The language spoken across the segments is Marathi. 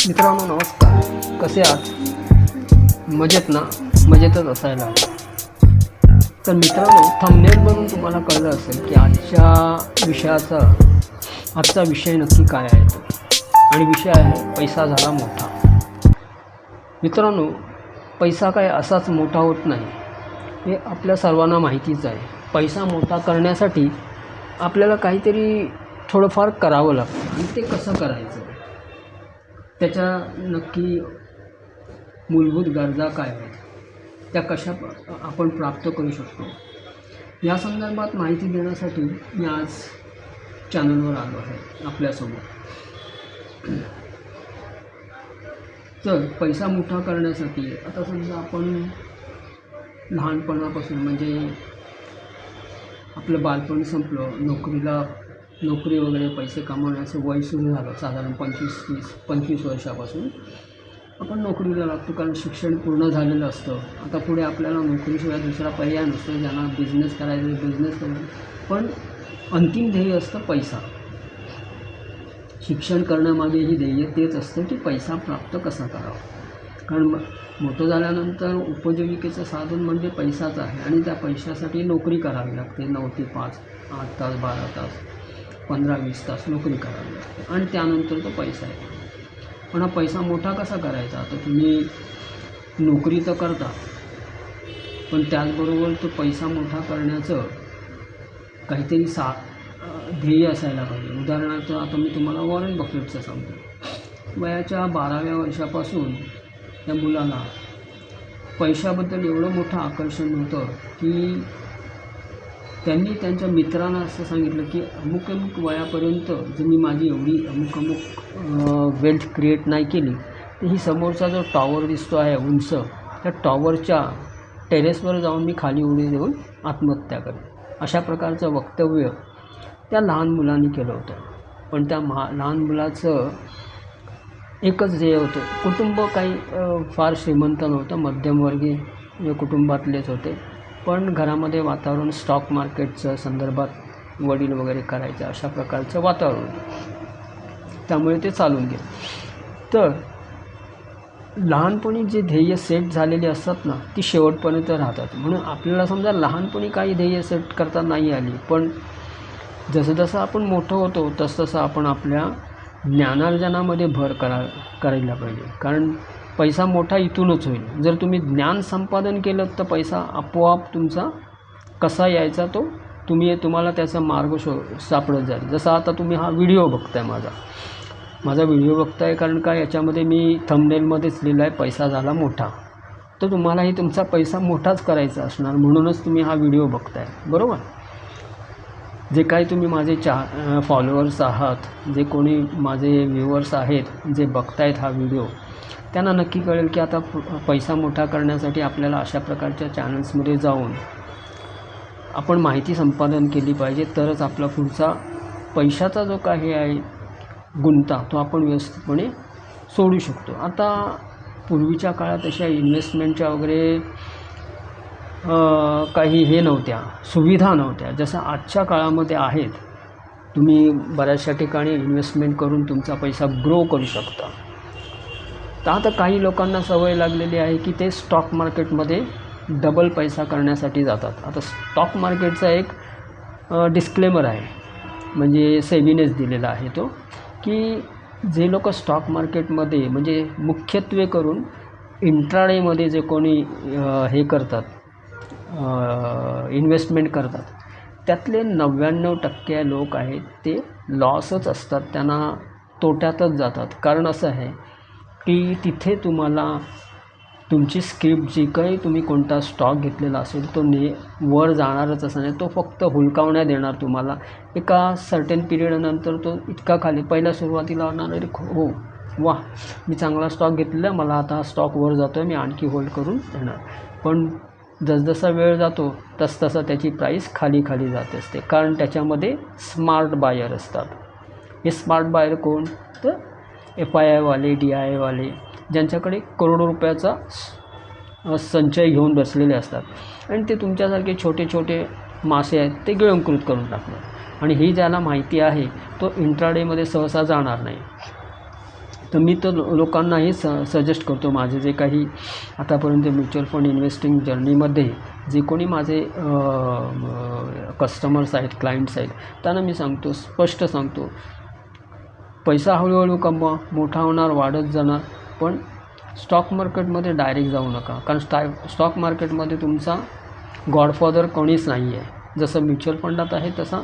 मित्रांनो नमस्कार, कसे आहात? मजेत ना? मजेतच असायला हवं. तर मित्रांनो, थंबनेलवरून तुम्हाला कळलं असेल की आजचा विषय नक्की काय आहे तो, आणि विषय आहे पैसा झाला मोठा. मित्रांनो, पैसा काय असाच मोठा होत नाही, हे आपल्या सर्वांना माहितीच आहे. पैसा मोठा करण्यासाठी आपल्याला काहीतरी थोडंफार करावं लागतं, आणि ते कसं करायचं, त्याच्या नक्की मूलभूत गरजा काय आहेत, त्या कशा आपण प्राप्त करू शकतो, या संदर्भात माहिती देण्यासाठी मी आज चॅनलवर आलो आहे आपल्यासमोर. तर पैसा मोठा करण्यासाठी आता समजा आपण लहानपणापासून, म्हणजे आपलं बालपण संपलं, नोकरी वगैरे पैसे कमवण्याचं वय सुरू झालं, साधारण 25 वर्षापासून आपण नोकरीला लागतो, कारण शिक्षण पूर्ण झालेलं असतं. आता पुढे आपल्याला नोकरीशिवाय दुसरा पर्याय नसतो. ज्यांना बिझनेस करायचं, पण अंतिम ध्येय असतं पैसा. शिक्षण करण्यामागेही ध्येय तेच असतं की पैसा प्राप्त कसा करावा, कारण मोठं झाल्यानंतर उपजीविकेचं साधन म्हणजे पैसाच आहे, आणि त्या पैशासाठी नोकरी करावी लागते. 9 ते 5, 8 तास, 12 तास, 15-20 तास नोकरी करावी लागते, आणि त्यानंतर तो पैसा येतो. पण हा पैसा मोठा कसा करायचा? आता तुम्ही नोकरी तर करता, पण त्याचबरोबर तो पैसा मोठा करण्याचं काहीतरी ध्येय असायला पाहिजे. उदाहरणार्थ आता मी तुम्हाला वॉरेन बफेटचं सांगतो. वयाच्या 12व्या वर्षापासून त्या मुलाला पैशाबद्दल एवढं मोठं आकर्षण होतं की त्यांनी त्यांच्या मित्रांना असं सांगितलं की अमुक वयापर्यंत जर मी माझी एवढी अमुक वेल्थ क्रिएट नाही केली, तर ही समोरचा जो टॉवर दिसतो आहे उंच, त्या टॉवरच्या टेरेसवर जाऊन मी खाली उडी देऊन आत्महत्या करेन. अशा प्रकारचं वक्तव्य त्या लहान मुलांनी केलं होतं. पण त्या लहान मुलाचं एकच ध्येय होतं. कुटुंब काही फार श्रीमंत नव्हतं, मध्यमवर्गीय कुटुंबातलेच होते, पण घरामध्ये वातावरण स्टॉक मार्केटचं संदर्भात वडील वगैरे करायचं, अशा प्रकारचं वातावरण होतं. त्यामुळे ते चालून गेलं. तर लहानपणी जे ध्येय सेट झालेली असतात ना, ती शेवटपर्यंत राहतात. म्हणून आपल्याला समजा लहानपणी काही ध्येय सेट करता नाही आली, पण जसं आपण मोठं होतो तसं आपण आपल्या ज्ञानार्जनामध्ये भर करायला पाहिजे. कारण पैसा मोठा इथूनच होईल. जर तुम्ही ज्ञान संपादन केलं तर पैसा आपोआप तुमचा कसा यायचा तो तुम्हाला त्याचा मार्ग सापडत जाईल. जसं आता तुम्ही हा व्हिडिओ बघताय, माझा व्हिडिओ बघताय, कारण का याच्यामध्ये मी थंबनेलमध्येच लिहिलं आहे पैसा झाला मोठा. तर तुम्हालाही तुमचा पैसा मोठाच करायचा असणार, म्हणूनच तुम्ही हा व्हिडिओ बघताय, बरोबर? जे काही तुम्ही माझे फॉलोअर्स आहात, जे कोणी माझे व्ह्युअर्स आहेत, जे बघतायत हा व्हिडिओ, त्यांना नक्की कळेल की आता पैसा मोठा करण्यासाठी आपल्याला अशा प्रकारच्या चॅनल्समध्ये जाऊन आपण माहिती संपादन केली पाहिजे. तरच आपला पुढचा पैशाचा जो काही आहे गुंता, तो आपण व्यवस्थितपणे सोडू शकतो. आता पूर्वीच्या काळात अशा इन्व्हेस्टमेंटच्या वगैरे काही हे नव्हत्या, सुविधा नव्हत्या, जसं आजच्या काळामध्ये आहेत. तुम्ही बऱ्याचशा ठिकाणी इन्व्हेस्टमेंट करून तुमचा पैसा ग्रो करू शकता. तर आता काही लोकांना सवय लागलेली आहे की ते स्टॉक मार्केटमध्ये डबल पैसा करण्यासाठी जातात. आता स्टॉक मार्केटचा एक डिस्क्लेमर आहे, म्हणजे सेबीनेच दिलेला आहे तो, की जे लोक स्टॉक मार्केटमध्ये, म्हणजे मुख्यत्वे करून इंट्राडेमध्ये जे कोणी हे करतात, इन्व्हेस्टमेंट करतात, त्यातले 99% लोक आहेत ते लॉसच असतात, त्यांना तोट्यातच जातात. कारण असं आहे की तिथे तुम्हाला तुमची स्क्रिप्ट, जी काही तुम्ही कोणता स्टॉक घेतलेला असेल तो वर जाणारच असं नाही, तो फक्त हुलकावण्या देणार तुम्हाला. एका सर्टेन पिरियडनंतर तो इतका खाली, पहिल्या सुरुवातीला होणार अरे हो वा, मी चांगला स्टॉक घेतलेला, मला आता हा स्टॉक वर जातो आहे, मी आणखी होल्ड करून देणार. पण जसजसा वेळ जातो तसतसं त्याची प्राईस खाली जात असते, कारण त्याच्यामध्ये स्मार्ट बायर असतात. हे स्मार्ट बायर कोण? तर FII वाले, DII वाले, ज्यांच्याकडे करोडो रुपयाचा संचय घेऊन बसलेले असतात, आणि ते तुमच्यासारखे छोटे मासे आहेत ते गिळंकृत करून टाकणार. आणि ही ज्याला माहिती आहे तो इंट्राडेमध्ये सहसा जाणार नाही. तर मी तर लोकांना हे सजेस्ट करतो, माझे जे काही आतापर्यंत म्युच्युअल फंड इन्व्हेस्टिंग जर्नीमध्ये जे कोणी माझे कस्टमर्स आहेत, क्लायंट्स आहेत, त्यांना मी सांगतो, स्पष्ट सांगतो, पैसा हळूहळू कमवा, मोठा होणार, वाढत जाणार, पण स्टॉक मार्केटमध्ये डायरेक्ट जाऊ नका. कारण स्टॉक मार्केटमध्ये तुमचा गॉडफादर कोणीच नाही आहे. जसं म्युच्युअल फंडात आहे तसा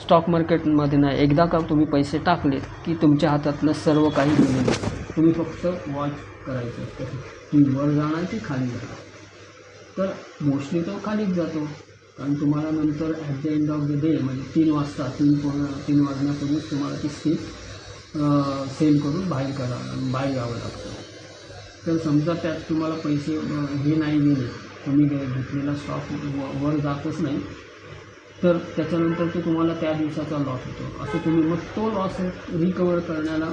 स्टॉक मार्केटमध्ये नाही. एकदा का तुम्ही पैसे टाकलेत की तुमच्या हातातनं सर्व काही गेलेलं. तुम्ही फक्त वॉच करायचं की वर जाणार की खाली जाणार. तर मोस्टली तो खालीच जातो, कारण तुम्हाला नंतर at the end of the day म्हणजे 3 वाजण्यापूर्वीच तुम्हाला ती स्किप सेल करून बाहेर यावं लागतं. तर समजा त्यात तुम्हाला पैसे हे नाही गेले, तुम्ही घेतलेला स्टॉक वर जातच नाही, तर त्याच्यानंतर तो तुम्हाला त्या दिवसाचा लॉस होतो. असं तुम्ही मग तो लॉस रिकवर करण्याला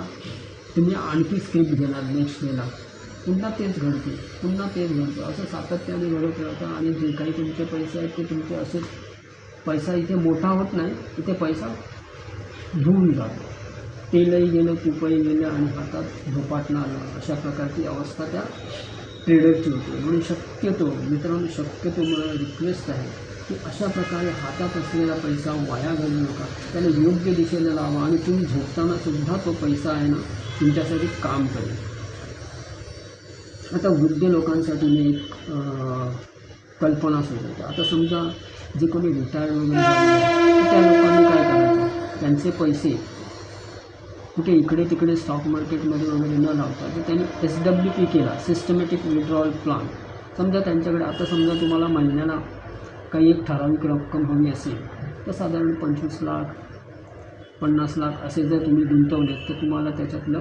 तुम्ही आणखी स्क्रिप्ट घेणार नेक्स्ट डेला, पुन्हा तेच घडतं, असं सातत्याने घडत राहतं. आणि जे काही तुमचे पैसे आहेत ते तुमचे असेच, पैसा इथे मोठा होत नाही, इथे पैसा धुवून जातो. तेलही गेलं, तुपही गेलं आणि हातात झोपाटणं आलं, अशा प्रकारची अवस्था त्या ट्रेडरची होते. म्हणून शक्यतो मला रिक्वेस्ट आहे की अशा प्रकारे हातात असलेला पैसा वाया घालवू नका, त्याला योग्य दिशेला लावा आणि तुम्ही झोपताना सुद्धा तो पैसा आहे ना तुमच्यासाठी काम करेल. आता वृद्ध लोकांसाठी मी एक कल्पना सुचवतो. आता समजा जे कोणी रिटायर्ड वगैरे झाले त्या लोकांनी काय करायचं, त्यांचे पैसे कुठे इकडे तिकडे स्टॉक मार्केटमध्ये वगैरे न लावता तर त्यांनी SWP केला, सिस्टमॅटिक विड्रॉल प्लान. समजा त्यांच्याकडे आता समजा तुम्हाला महिन्याला काही एक ठराविक रक्कम हवी असेल तर साधारण 25 लाख 50 लाख असे जर तुम्ही गुंतवलेत तर तुम्हाला त्याच्यातलं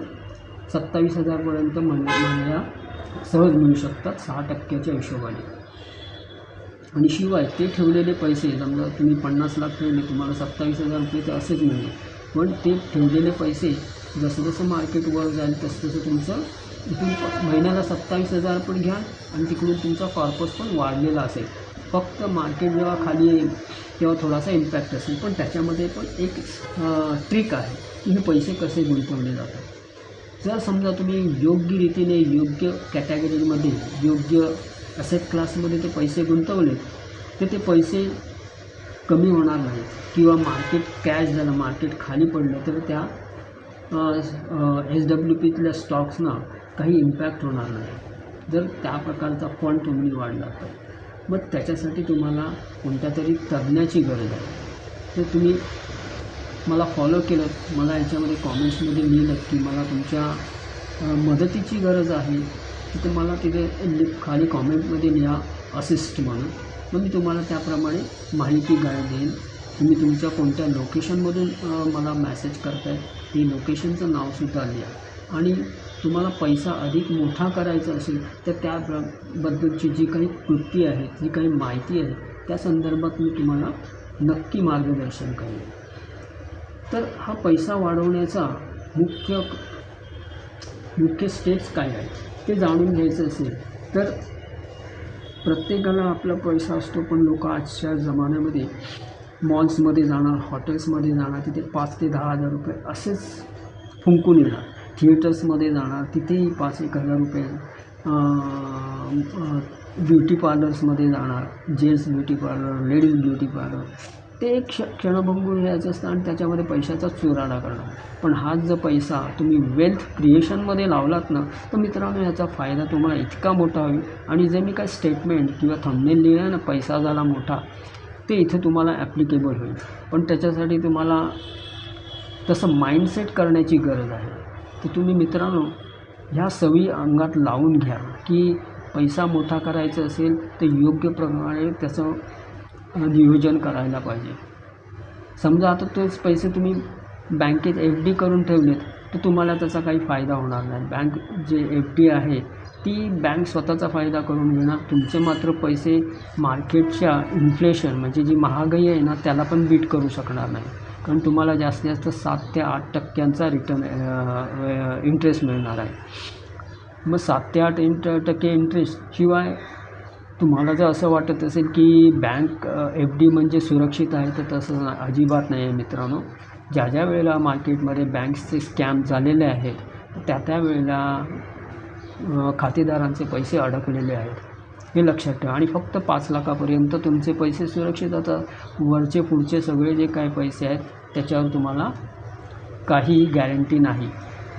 27,000पर्यंत महिन्याला सहज मिळू शकतात 6% हिशोबाने. आणि शिवाय ते ठेवलेले पैसे, समजा तुम्ही 50 लाख ठेवले, तुम्हाला 27,000 रुपये तर असेच मिळेल. पण ते ठेवलेले पैसे जसं मार्केट वर जाईल तसं तुमचं इथून महिन्याला 27,000 पण घ्या आणि तिकडून तुमचा कॉर्पस पण वाढलेला असेल. फक्त मार्केट जेव्हा खाली येईल तेव्हा थोडासा इम्पॅक्ट असेल, पण त्याच्यामध्ये पण एक ट्रिक आहे की हे पैसे कसे गुंतवले जातात. जर समजा तुम्ही योग्य रीतीने योग्य कॅटेगरीमध्ये योग्य ॲसेट क्लासमध्ये ते पैसे गुंतवले तर ते पैसे कमी होणार नाहीत, किंवा मार्केट क्रॅश झालं, मार्केट खाली पडलं तर त्या SWPतल्या स्टॉक्सना काही इम्पॅक्ट होणार नाही, जर त्या प्रकारचा फंड तुम्ही निवडला तर. मग त्याच्यासाठी तुम्हाला कोणत्या तरी तज्ञाची गरज आहे. तर तुम्ही मला फॉलो केलं, मला याच्यामध्ये कॉमेंट्समध्ये लिहिलं की मला तुमच्या मदतीची गरज आहे, तिथे मला तिथे खाली कॉमेंटमध्ये लिहा असिस्ट म्हणून. मग मी तुम्हाला त्याप्रमाणे माहिती देईन. तुम्ही तुमच्या कोणत्या लोकेशनमधून मला मेसेज करताय ती लोकेशनचं नावसुद्धा लिहा. आणि तुम्हाला पैसा अधिक मोठा करायचा असेल तर त्याबद्दलची जी काही कृती आहे, जी काही माहिती आहे, त्या संदर्भात मी तुम्हाला नक्की मार्गदर्शन करेन. तर हा पैसा वाढवण्याचा मुख्य स्टेप्स काय आहेत ते जाणून घ्यायचं असेल तर प्रत्येकाला आपला पैसा असतो, पण लोक आजच्या जमान्यामध्ये मॉल्समध्ये जाणार, हॉटेल्समध्ये जाणार, तिथे 5,000 ते 10,000 रुपये असेच फुंकून येणार. थिएटर्समध्ये जाणार, तिथेही 5,000-1,000 रुपये. ब्युटी पार्लर्समध्ये जाणार, gents beauty parlour, ladies beauty parlour, ते एक क्षणभंगूर घ्यायचं असतं आणि त्याच्यामध्ये पैशाचा चुराडा करणार. पण हाच जर पैसा तुम्ही वेल्थ क्रिएशनमध्ये लावलात ना तर मित्रांनो याचा फायदा तुम्हाला इतका मोठा होईल. आणि जे मी काय स्टेटमेंट किंवा थंबनेल लिहिलं आहे ना, पैसा झाला मोठा, ते इथे तुम्हाला ॲप्लिकेबल होईल. पण त्याच्यासाठी तुम्हाला तसं माइंडसेट करण्याची गरज आहे. तर तुम्ही मित्रांनो ह्या सवयी अंगात लावून घ्या की पैसा मोठा करायचा असेल तर योग्य प्रकारे त्याचं नियोजन करायला पाहिजे. समजा आता तोच पैसे तुम्ही बँकेत FD करून ठेवलेत तर तुम्हाला त्याचा काही फायदा होणार नाही. बँक जे FD आहे ती बँक स्वतःचा फायदा करून घेणार. तुमचे मात्र पैसे मार्केटच्या इन्फ्लेशन म्हणजे जी महागाई आहे ना त्याला पण बीट करू शकणार नाही, कारण तुम्हाला जास्तीत जास्त 7 ते 8% रिटर्न इंटरेस्ट मिळणार आहे. मग 7 ते 8% इंटरेस्ट शिवाय तुम्हाला जर असं वाटत असेल की बँक FD म्हणजे सुरक्षित आहे तर तसं अजिबात नाही आहे मित्रांनो. ज्या वेळेला मार्केटमध्ये बँक्सचे स्कॅम झालेले आहेत त्या वेळेला खातेदारांचे पैसे अडकलेले आहेत हे लक्षात ठेवा. आणि फक्त 5 लाखापर्यंत तुमचे पैसे सुरक्षित होतात. वरचे पुढचे सगळे जे काय पैसे आहेत त्याच्यावर तुम्हाला काही गॅरंटी नाही.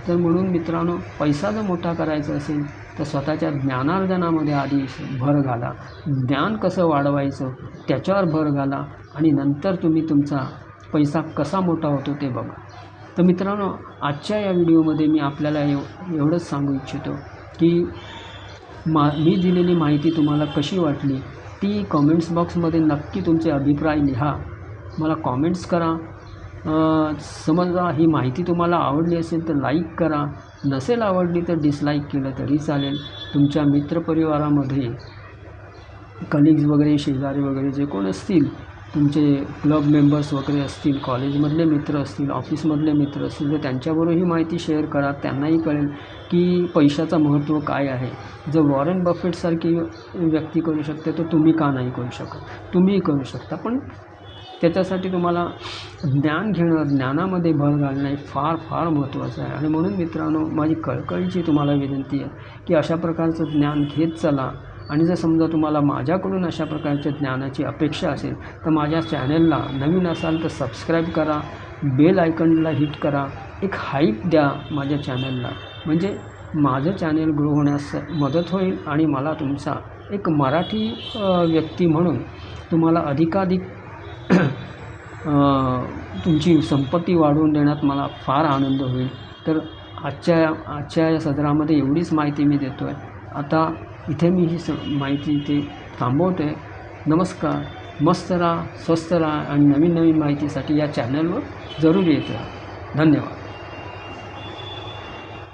तर म्हणून मित्रांनो, पैसा जर मोठा करायचा असेल तर स्वतःच्या ज्ञानार्जनामध्ये आधी भर घाला. ज्ञान कसं वाढवायचं त्याच्यावर भर घाला आणि नंतर तुम्ही तुमचा पैसा कसा मोठा होतो ते बघा. तर मित्रांनो, आजच्या या व्हिडिओमध्ये मी आपल्याला एवढंच सांगू इच्छितो की मी दिलेली माहिती तुम्हाला कशी वाटली ती कॉमेंट्स बॉक्समध्ये नक्की तुमचे अभिप्राय लिहा, मला कॉमेंट्स करा. समजा ही माहिती तुम्हाला आवडली असेल तर लाईक करा, नसेल आवडली तर डिसलाईक केलं तरी चालेल. तुमच्या मित्रपरिवारामध्ये कलिग्स वगैरे, शेजारी वगैरे जे कोण असतील, तुमचे क्लब मेंबर्स वगैरे असतील, कॉलेजमधले मित्र असतील, ऑफिसमधले मित्र असतील, तर त्यांच्याबरोबर ही माहिती शेअर करा. त्यांनाही कळेल की पैशाचं महत्त्व काय आहे. जर वॉरेन बफेटसारखी व्यक्ती करू शकते तर तुम्ही का नाही करू शकत? तुम्हीही करू शकता, पण त्याच्यासाठी तुम्हाला ज्ञान घेणं, ज्ञानामध्ये भर घालणं हे फार फार महत्त्वाचं आहे. आणि म्हणून मित्रांनो, माझी कळकळीची तुम्हाला विनंती आहे की अशा प्रकारचं ज्ञान घेत चला. आणि जर समजा तुम्हाला माझ्याकडून अशा प्रकारच्या ज्ञानाची अपेक्षा असेल तर माझ्या चॅनलला नवीन असाल तर सबस्क्राईब करा, बेल आयकॉनला हिट करा, एक हाईप द्या माझ्या चॅनलला, म्हणजे माझं चॅनल ग्रो होण्यास मदत होईल आणि मला तुमचा एक मराठी व्यक्ती म्हणून तुम्हाला अधिकाधिक तुमची संपत्ती वाढवून देण्यात मला फार आनंद होईल. तर आजच्या या सदरामध्ये एवढीच माहिती मी देतो आहे. आता इथे मी ही माहिती इथे थांबवतो आहे. नमस्कार. मस्त राहा, स्वस्त राहा आणि नवीन माहितीसाठी या चॅनलवर जरूर येत राहा. धन्यवाद.